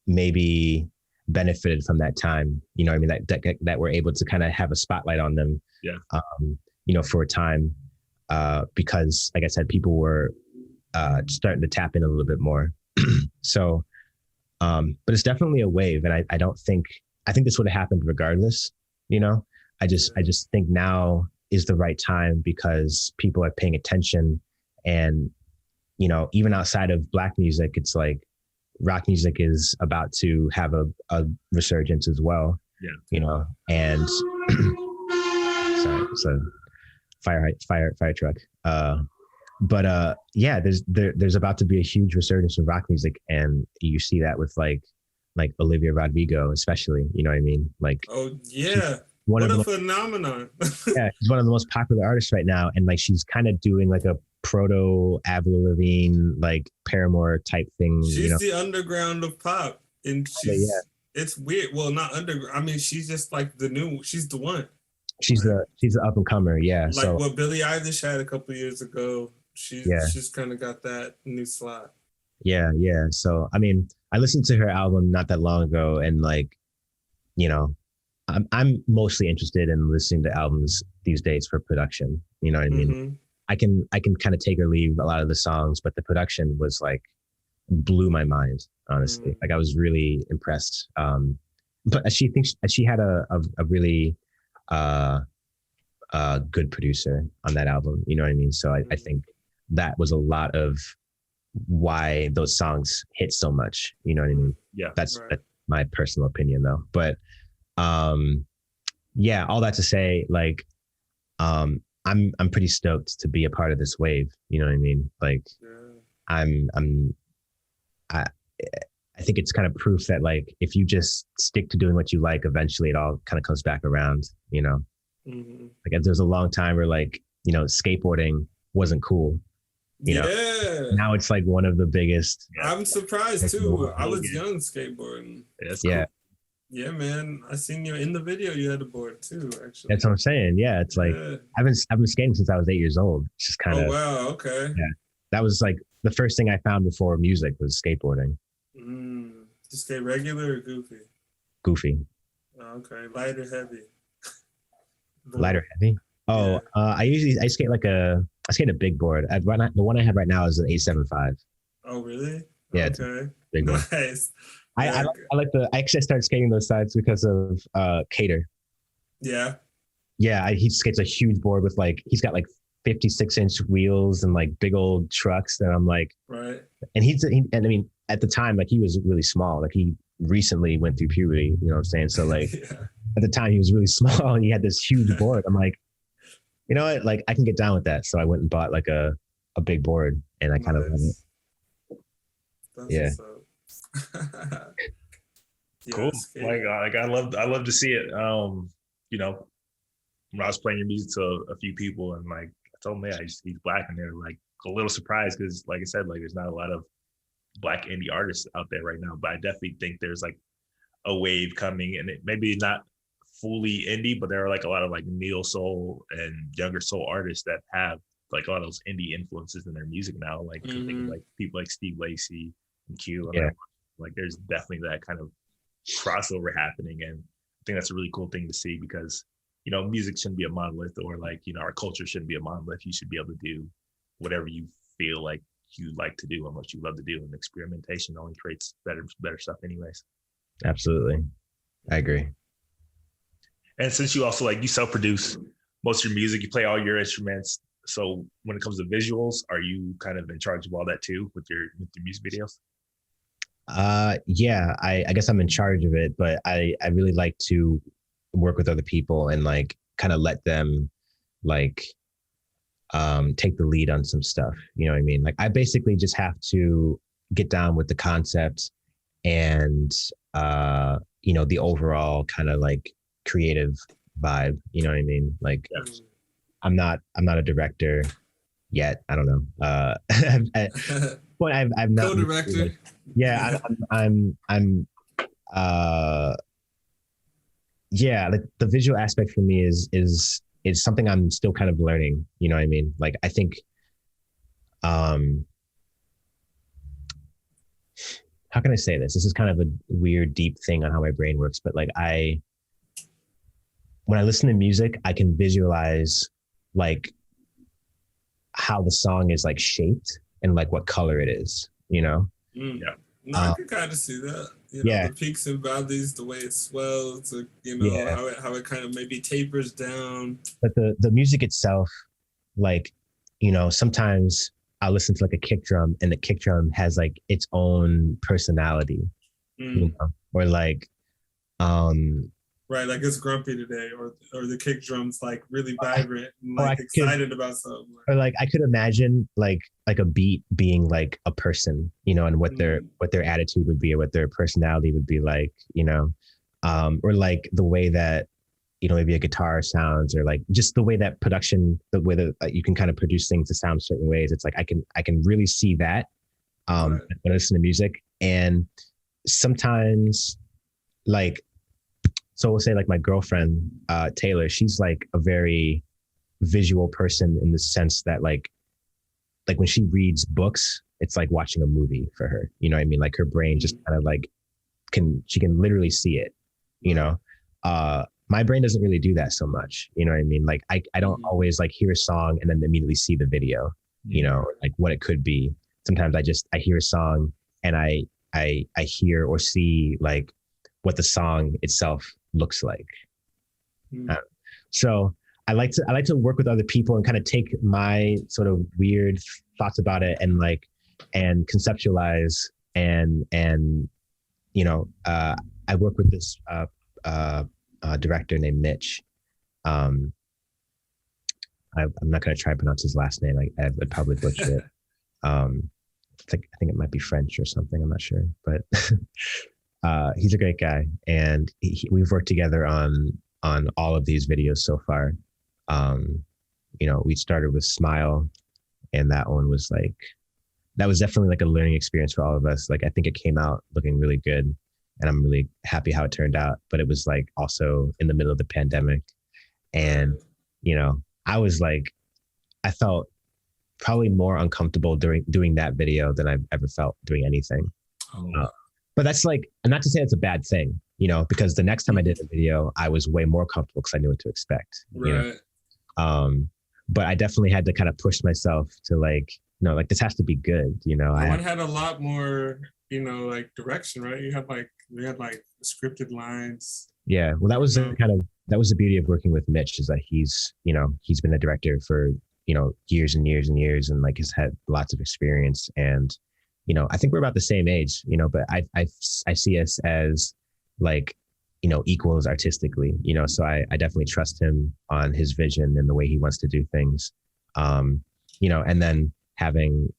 maybe benefited from that time. You know what I mean? That were able to kind of have a spotlight on them. Yeah. You know, for a time, because like I said, people were starting to tap in a little bit more. So, but it's definitely a wave, and I think this would have happened regardless. You know, I just think now is the right time because people are paying attention, and you know, even outside of Black music, it's like rock music is about to have a resurgence as well. Yeah, you know, and sorry, it's a fire truck. But yeah, there's about to be a huge resurgence of rock music, and you see that with like Olivia Rodrigo, especially. You know what I mean? Like, oh yeah, what a phenomenon! Yeah, she's one of the most popular artists right now, and like she's kind of doing like a proto Avril Lavigne, like Paramore type thing. She's you know? the underground of pop, and it's weird. Well, not underground. I mean, she's just like she's the one. She's the up and comer, yeah. Like so, what Billie Eilish had a couple years ago. She's kind of got that new slot. Yeah. So I mean, I listened to her album not that long ago, and like, you know, I'm mostly interested in listening to albums these days for production. You know what I mean? Mm-hmm. I can kind of take or leave a lot of the songs, but the production was like blew my mind, honestly. Like I was really impressed. But she had a really good producer on that album. You know what I mean? So I think that was a lot of why those songs hit so much. You know what I mean? Yeah. That's my personal opinion though. But yeah, all that to say, like, I'm pretty stoked to be a part of this wave. You know what I mean? Like, I think it's kind of proof that like if you just stick to doing what you like, eventually it all kind of comes back around. You know, like there's a long time where like, you know, skateboarding wasn't cool. You know, now it's like one of the biggest. I'm surprised too. I was young skateboarding. Yeah. Yeah, man. I seen you in the video. You had a board too, actually. That's what I'm saying. Yeah, it's like I've been skating since I was 8 years old. It's just kind of. Oh wow! Okay. Yeah, that was like the first thing I found before music was skateboarding. You skate regular or goofy? Goofy. Oh, okay, light or heavy? Light or heavy? Oh, yeah. I skate I skate a big board. The one I have right now is an 875. Oh really? Yeah. Okay. Big board. Nice. I actually started skating those sides because of Cater. Yeah. Yeah, he skates a huge board with like he's got like 56-inch wheels and like big old trucks, and I'm like, right. And and I mean at the time like he was really small, like he recently went through puberty, you know what I'm saying? So like at the time he was really small and he had this huge board. I'm like, you know what, like I can get down with that. So I went and bought like a big board, and I kind of love it. That's cool. Like I love to see it. You know, when I was playing your music to a few people, and like I told them, yeah, he's Black, and they're like a little surprised because, like I said, like there's not a lot of Black indie artists out there right now. But I definitely think there's like a wave coming, and it maybe not fully indie, but there are like a lot of like neo soul and younger soul artists that have like a lot of those indie influences in their music now. Like I think like people like Steve Lacy and Q. And like there's definitely that kind of crossover happening, and I think that's a really cool thing to see because, you know, music shouldn't be a monolith, or like, you know, our culture shouldn't be a monolith. You should be able to do whatever you feel like you like to do and what you love to do, and experimentation only creates better stuff anyways. Absolutely. I agree. And since you also like you self-produce most of your music, you play all your instruments, so when it comes to visuals, are you kind of in charge of all that too with your music videos? Yeah, I guess I'm in charge of it, but I really like to work with other people and like kind of let them like take the lead on some stuff. You know what I mean? Like I basically just have to get down with the concept and the overall kind of like creative vibe. You know what I mean? Like I'm not a director yet. I don't know. But I've not co-director. Like, yeah, I'm like the visual aspect for me is something I'm still kind of learning. You know what I mean? Like I think how can I say this? This is kind of a weird, deep thing on how my brain works, but like when I listen to music, I can visualize like how the song is like shaped and like what color it is, you know? Yeah. No, I can kind of see that. You know, yeah. The peaks and valleys, the way it swells, how it kind of maybe tapers down. But the music itself, like, sometimes I'll listen to like a kick drum and the kick drum has like its own personality, or like, right, like it's grumpy today, or the kick drum's like really vibrant and like excited about something. Or like I could imagine like a beat being like a person, and what their attitude would be or what their personality would be like, or like the way that maybe a guitar sounds, or like just the way that production, the way that you can kind of produce things to sound certain ways. It's like I can really see that when I listen to music. And sometimes like, so we'll say like my girlfriend, Taylor, she's like a very visual person in the sense that like when she reads books, it's like watching a movie for her. You know what I mean? Like her brain just kind of like she can literally see it, my brain doesn't really do that so much. You know what I mean? Like I don't always like hear a song and then immediately see the video, like what it could be. Sometimes I hear a song and I hear or see like what the song itself looks like. So I like to work with other people and kind of take my sort of weird thoughts about it and conceptualize and I work with this director named Mitch. I'm not going to try to pronounce his last name. I would probably butcher it. I think it might be French or something. I'm not sure, but he's a great guy, and we've worked together on all of these videos so far. We started with Smile, and that was definitely like a learning experience for all of us. Like I think it came out looking really good, and I'm really happy how it turned out. But it was like also in the middle of the pandemic, and I felt probably more uncomfortable doing that video than I've ever felt doing anything. But that's like, and not to say it's a bad thing, because the next time I did a video, I was way more comfortable because I knew what to expect. Right. But I definitely had to kind of push myself to like this has to be good. I had a lot more, like direction, right? We had like scripted lines. Yeah. Well, that was the beauty of working with Mitch, is that he's been a director for, years and years and years, and like has had lots of experience. And, I think we're about the same age, but I see us as like, equals artistically, so I definitely trust him on his vision and the way he wants to do things. And then having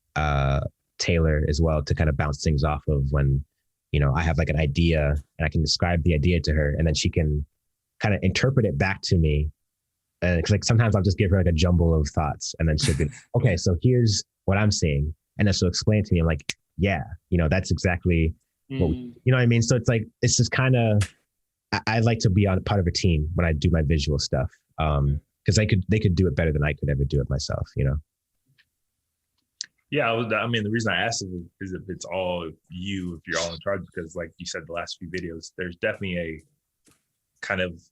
Taylor as well to kind of bounce things off of when, I have like an idea and I can describe the idea to her, and then she can kind of interpret it back to me. And like sometimes I'll just give her like a jumble of thoughts, and then she'll be, okay, so here's what I'm seeing. And then she'll explain it to me. I'm like, yeah, that's exactly what you know what I mean? So it's like, it's just kind of, I like to be on part of a team when I do my visual stuff. Because they could do it better than I could ever do it myself, Yeah, the reason I asked is if it's all you, if you're all in charge, because like you said, the last few videos, there's definitely a kind of,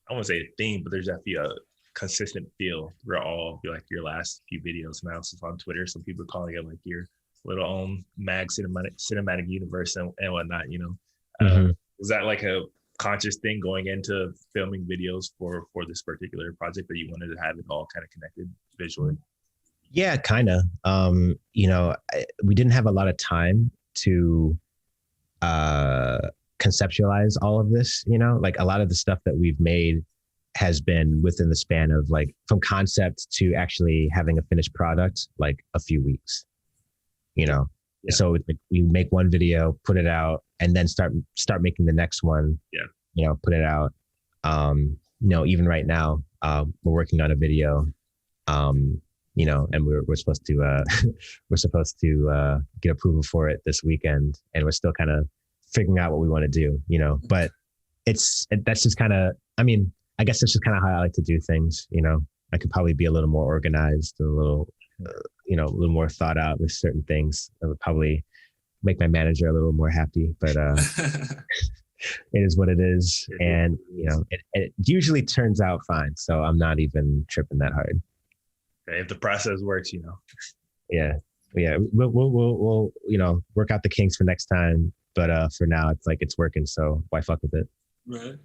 I won't say a theme, but there's definitely a consistent feel through all like your last few videos. Now it's on Twitter, some people are calling it like your little own M.A.G.S cinematic universe and whatnot, Was that like a conscious thing going into filming videos for this particular project, that you wanted to have it all kind of connected visually? Yeah, kind of. We didn't have a lot of time to conceptualize all of this, like a lot of the stuff that we've made has been within the span of like from concept to actually having a finished product, like a few weeks, you know? Yeah. So like, we make one video, put it out, and then start making the next one, you know, put it out. You know, even right now, we're working on a video, you know, and we're supposed to, get approval for it this weekend, and we're still kind of figuring out what we want to do, you know, but that's just kind of, I mean, I guess that's just kind of how I like to do things. You know, I could probably be a little more organized, a little, you know, a little more thought out with certain things. That would probably make my manager a little more happy, but it is what it is. And, you know, it usually turns out fine. So I'm not even tripping that hard. If the process works, you know. Yeah. We'll, you know, work out the kinks for next time. But for now, it's like it's working. So why fuck with it? Right.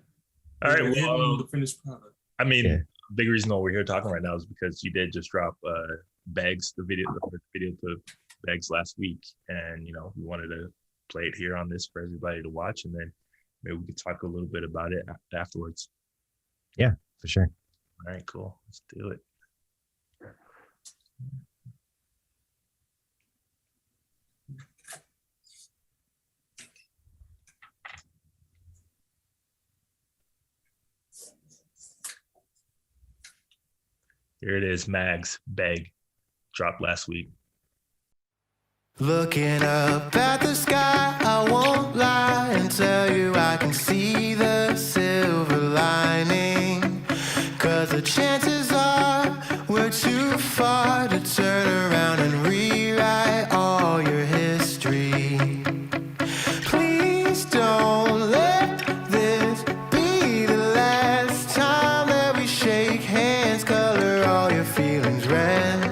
All right. Well, the finished product. I mean, big reason why we're here talking right now is because you did just drop M.A.G.S, the video to M.A.G.S last week, and you know we wanted to play it here on this for everybody to watch, and then maybe we could talk a little bit about it afterwards. Yeah, for sure. All right, cool. Let's do it. Here it is, M.A.G.S, Beg, dropped last week. Looking up at the sky, I won't lie and tell you I can see the silver lining. 'Cause the chances are we're too far to turn around and rewrite all your history. Please don't let this be the last time that we shake hands, color all your feelings red.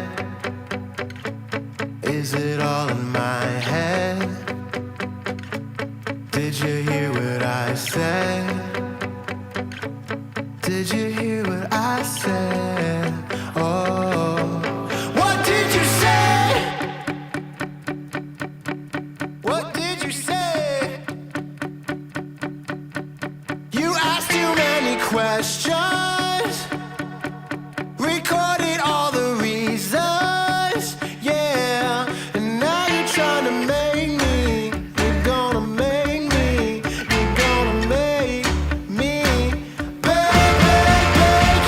Is it all in my head? Did you hear what I said? Did you hear what I said? Oh, what did you say? What did you say? You asked too many questions, recorded all the reasons, yeah, and now you're trying to make me, you're gonna make me, you're gonna make me beg,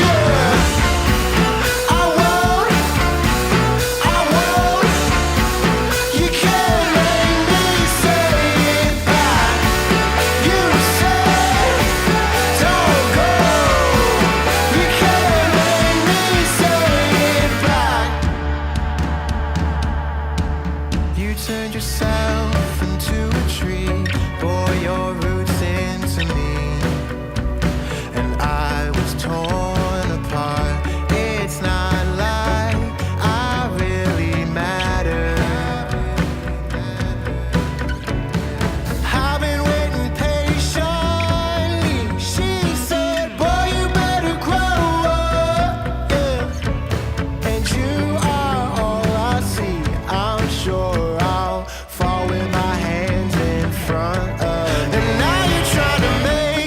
yeah. I won't, you can't make me say it back. You said don't go, you can't make me say it back. You turned yourself into a tree, bore your roots into me, and I was torn apart. It's not like I really matter. I've been waiting patiently. She said, boy, you better grow up, yeah. And you are all I see. I'm sure I'll fall with my hands in front of. And now you're trying to make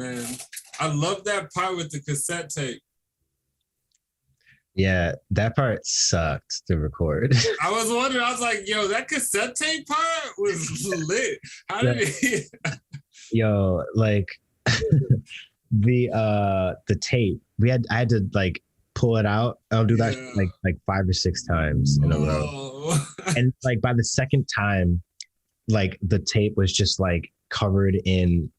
man. I love that part with the cassette tape. Yeah, that part sucked to record. I was wondering, I was like, yo, that cassette tape part was lit. How did it? Yo, like the tape, I had to like pull it out. I'll do that like 5 or 6 times in a row. And like by the second time, like the tape was just like covered in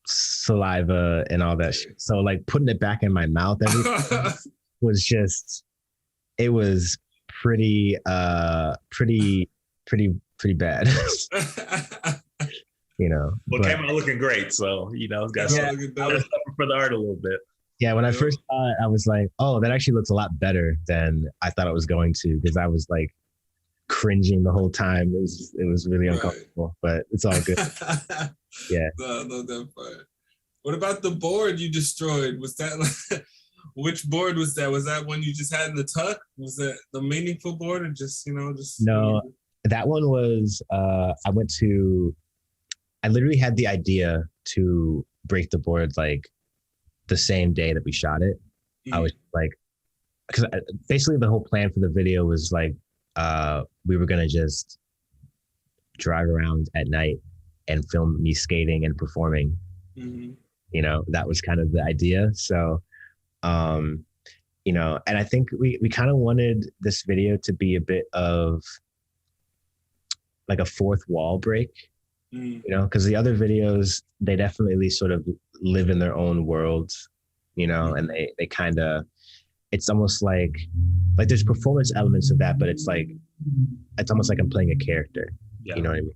saliva and all that shit. So like putting it back in my mouth every time was just, it was pretty bad. You know, well, it came out looking great, so you know, got I was suffering for the art a little bit. Yeah, when I first saw it, I was like, "Oh, that actually looks a lot better than I thought it was going to," because I was like cringing the whole time. It was really uncomfortable, but it's all good. Yeah. No, that part. What about the board you destroyed? Was that like, which board was that? Was that one you just had in the tuck? Was that the meaningful board, or just No, that one was. I literally had the idea to break the board like the same day that we shot it. I was like, because basically the whole plan for the video was like, we were gonna just drive around at night and film me skating and performing. You know, that was kind of the idea. So, you know, and I think we kind of wanted this video to be a bit of like a fourth wall break. You know, because the other videos, they definitely sort of live in their own worlds, you know, and they kind of, it's almost like there's performance elements of that, but it's almost like I'm playing a character, you know what I mean?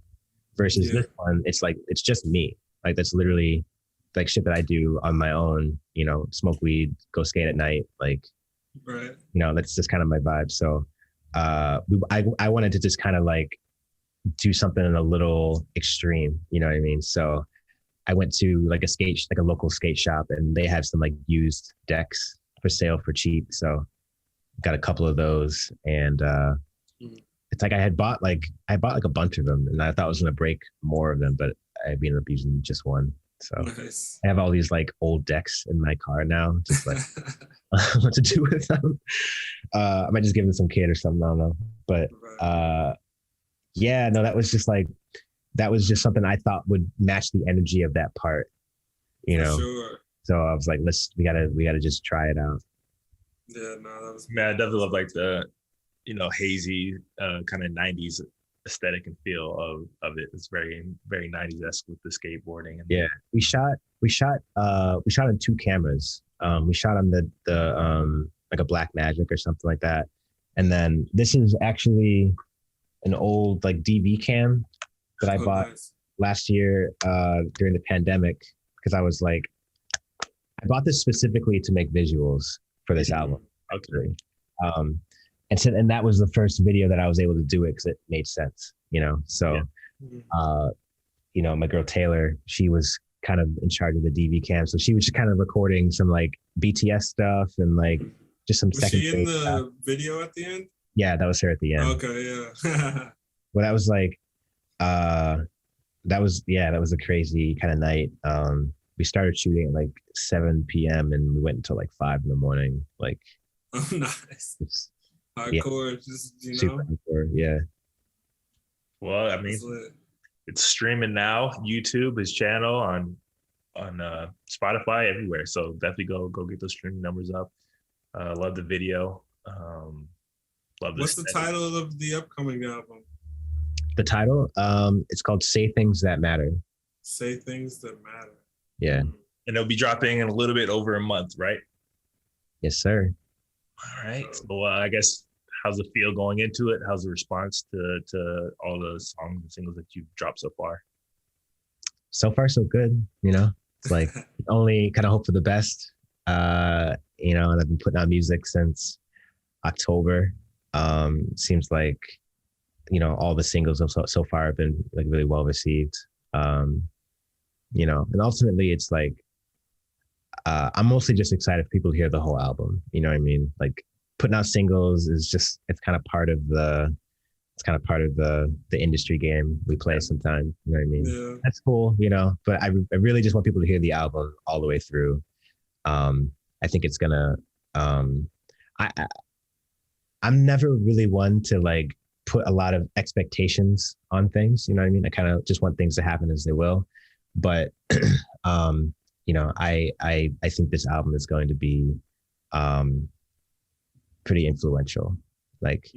Versus this one, it's like, it's just me. Like, that's literally like shit that I do on my own, you know, smoke weed, go skate at night. Like, you know, that's just kind of my vibe. So I wanted to just kind of like, do something a little extreme, you know what I mean? So I went to like a local skate shop, and they have some like used decks for sale for cheap. So got a couple of those, and it's like I bought like a bunch of them, and I thought I was gonna break more of them, but I ended up using just one. So I have all these like old decks in my car now, just like what to do with them. I might just give them to some kid or something, I don't know. But yeah, no, that was just something I thought would match the energy of that part, you know. So I was like, we gotta just try it out. Yeah, no, that was. Man, I definitely love like the, you know, hazy kind of '90s aesthetic and feel of it. It's very, very '90s-esque with the skateboarding. And yeah, we shot on 2 cameras. We shot on the like a Black Magic or something like that, and then this is actually an old like DV cam that I bought last year during the pandemic, because I was like, I bought this specifically to make visuals for this album. Okay. And that was the first video that I was able to do it because it made sense, you know. So, you know, my girl Taylor, she was kind of in charge of the DV cam, so she was just kind of recording some like BTS stuff and like just some Was she in the video at the end? Yeah, that was her at the end. Okay, yeah. Well, that was like, that was a crazy kind of night. We started shooting at like 7 p.m. and we went until like 5 in the morning. Like, oh, nice. Hardcore, just, you know. Super hardcore, yeah. Well, I mean, it's streaming now. YouTube, his channel on Spotify, everywhere. So definitely go get those streaming numbers up. Love the video. What's the title of the upcoming album? The title, it's called "Say Things That Matter." Say Things That Matter. Yeah. And it'll be dropping in a little bit over a month, right? Yes, sir. All right. So I guess, how's the feel going into it? How's the response to all the songs and singles that you've dropped so far? So far, so good. You know, it's like only kind of hope for the best. You know, and I've been putting out music since October. Seems like, you know, all the singles so far have been like really well received. You know, and ultimately it's like, I'm mostly just excited for people to hear the whole album. You know what I mean? Like putting out singles is just, it's kind of part of the it's kind of part of the industry game we play sometimes. You know what I mean? Yeah. That's cool, you know. But I really just want people to hear the album all the way through. I think it's gonna. I'm never really one to like put a lot of expectations on things. You know what I mean? I kind of just want things to happen as they will. But you know, I think this album is going to be pretty influential, like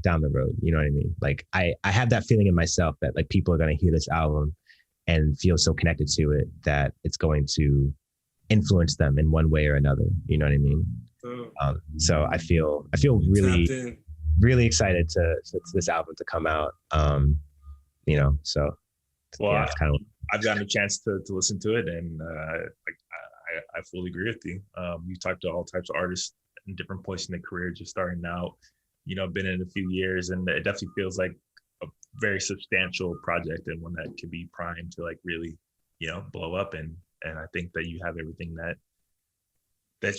down the road. You know what I mean? Like I have that feeling in myself that like people are going to hear this album and feel so connected to it that it's going to influence them in one way or another. You know what I mean? So I feel really excited to this album to come out. You know, so well, yeah, it's kind of. I've gotten a chance to listen to it, and I fully agree with you. You talked to all types of artists in different points in their career, just starting out. You know, been in a few years, and it definitely feels like a very substantial project and one that could be primed to like really, you know, blow up. And I think that you have everything that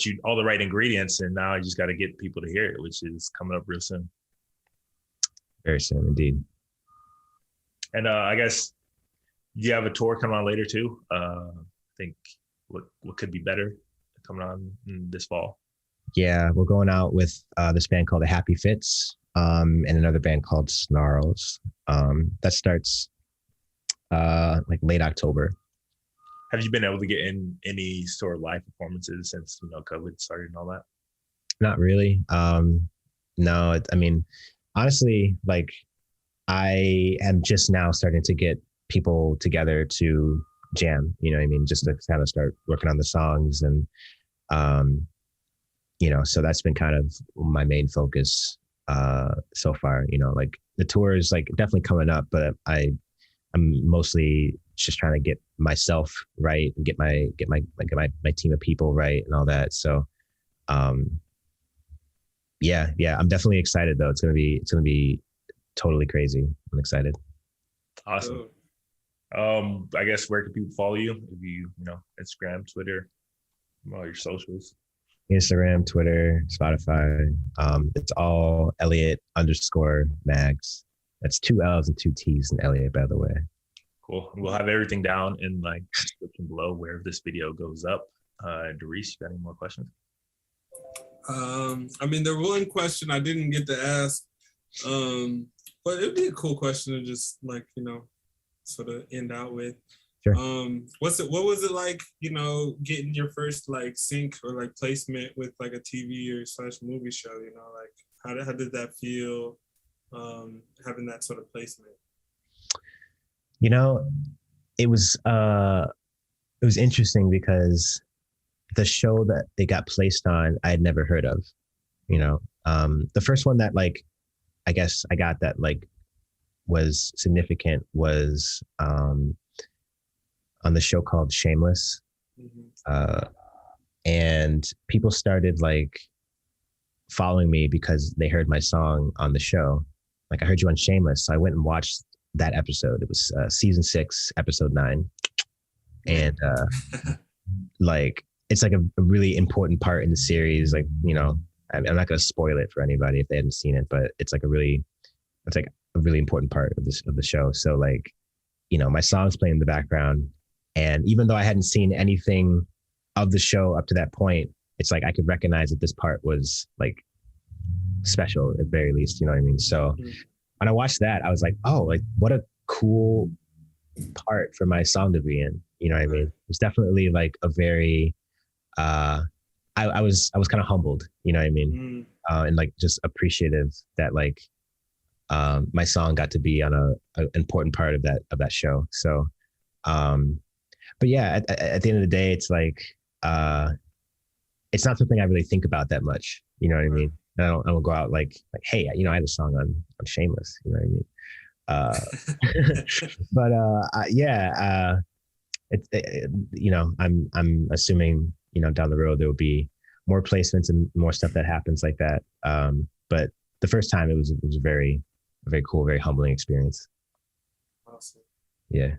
you all the right ingredients, and now I just got to get people to hear it, which is coming up real soon. Very soon, indeed. And I guess you have a tour coming on later too. I think what could be better coming on this fall. Yeah, we're going out with this band called the Happy Fits, and another band called Snarls. That starts like late October. Have you been able to get in any sort of live performances since, you know, COVID started and all that? Not really. No, I mean, honestly, like I am just now starting to get people together to jam, you know what I mean? Just to kind of start working on the songs. And, you know, so that's been kind of my main focus so far. You know, like the tour is like definitely coming up, but I'm mostly just trying to get myself right and get my team of people right and all that. So yeah, I'm definitely excited though. It's gonna be totally crazy. I'm excited. Awesome. I guess where can people follow you? If you know, Instagram, Twitter, all your socials. Instagram, Twitter, Spotify. It's all Elliott_Mags. That's 2 L's and 2 T's in Elliott, by the way. Cool. We'll have everything down in like description below where this video goes up. Doris, you got any more questions? I mean, the one question I didn't get to ask, but it'd be a cool question to just like, you know, sort of end out with. Sure. What was it like, you know, getting your first like sync or like placement with like a TV or / movie show, you know, like how did that feel, having that sort of placement? You know, it was interesting because the show that they got placed on, I had never heard of, you know. The first one that like, I guess I got that like was significant was on the show called Shameless. And people started like following me because they heard my song on the show. Like I heard you on Shameless. So I went and watched that episode. It was season 6, episode 9. And like, it's like a really important part in the series. Like, you know, I'm not going to spoil it for anybody if they hadn't seen it, but it's like a really important part of the show. So like, you know, my song's playing in the background. And even though I hadn't seen anything of the show up to that point, it's like I could recognize that this part was like special at the very least, you know what I mean? So when I watched that, I was like, oh, like what a cool part for my song to be in, you know what I mean? It was definitely like a very, I was kind of humbled, you know what I mean? And like just appreciative that like my song got to be on a important part of that show. So, but yeah, at the end of the day, it's like, it's not something I really think about that much. You know what I mean? I don't go out like, hey, you know, I had a song on Shameless. You know what I mean? But yeah, you know, I'm assuming, you know, down the road there will be more placements and more stuff that happens like that. But the first time it was a very cool, very humbling experience. Awesome. Yeah.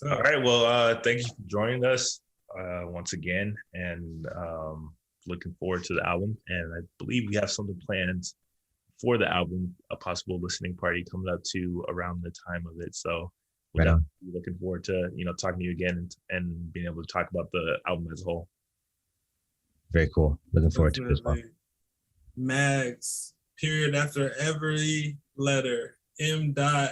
All right. Well, thank you for joining us once again, and looking forward to the album. And I believe we have something planned for the album, a possible listening party coming up to around the time of it. So we're Right on. looking forward to, talking to you again and being able to talk about the album as a whole. Very cool. Looking forward to it as well. Definitely. Mags, period after every letter. M.A.G.S.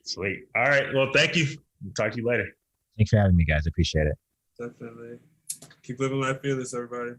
Sweet. All right. Well, thank you. Talk to you later. Thanks for having me, guys. I appreciate it. Definitely. Keep living life fearless, everybody.